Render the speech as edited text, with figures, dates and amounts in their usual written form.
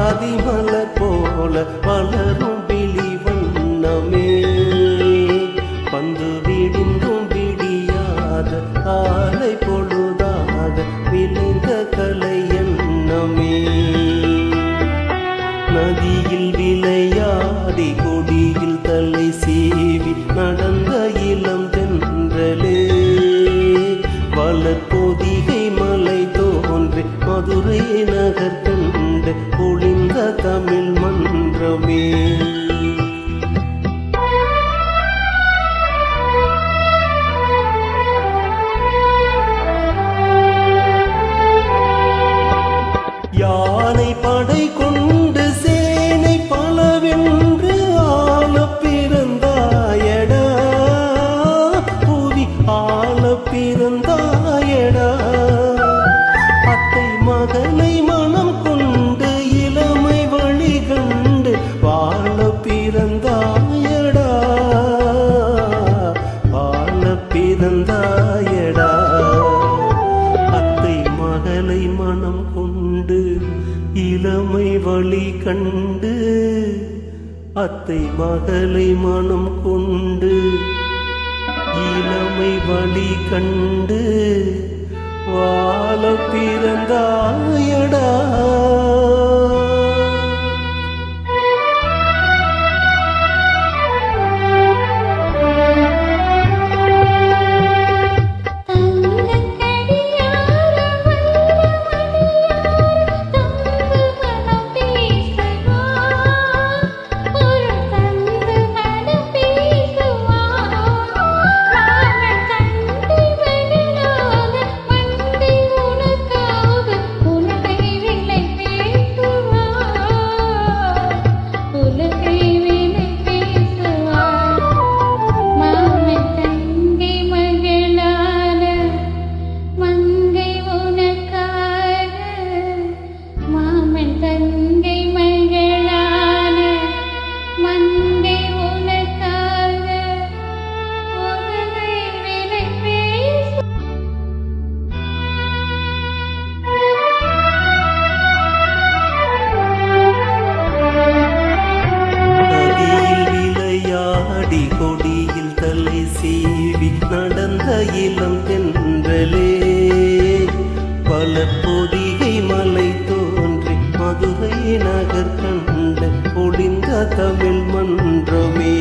ஜாதி மலர் போல வளரும் விழி வண்ணமே பந்து விடிந்தும் விடியாத ஆலை பொழுதாக விளைந்த கலை எண்ணமே நதியில் விளையாடி கொடியில் தலை சீவி நடந்த இளம் தென்றலே வளர்பொதிகை மலை தோன்றி மதுரை நகர் கண்டு பொழிந்த தமிழ் மன்றமே யானை படை கொண்டு சேனை பலவென்று ஆள பிறந்தாயடா புவி ஆள பிறந்தாயடா அத்தை மகளை மனம் கொண்டு இளமை வழி கண்டு வாழ பிறந்தாயடா வாழ பிறந்தாயடா அத்தை மகளை மனம் கொண்டு இளமை வழி கண்டு அத்தை மகளை மனம் கொண்டு இளமை வழி கண்டு வாழ பிறந்தாயடா கொடியில் தலை சீவி நடந்த இளம் தென்றலே வளர்பொதிகை மலை தோன்றி மதுரை நகர் கண்டு பொழிந்த தமிழ் மன்றமே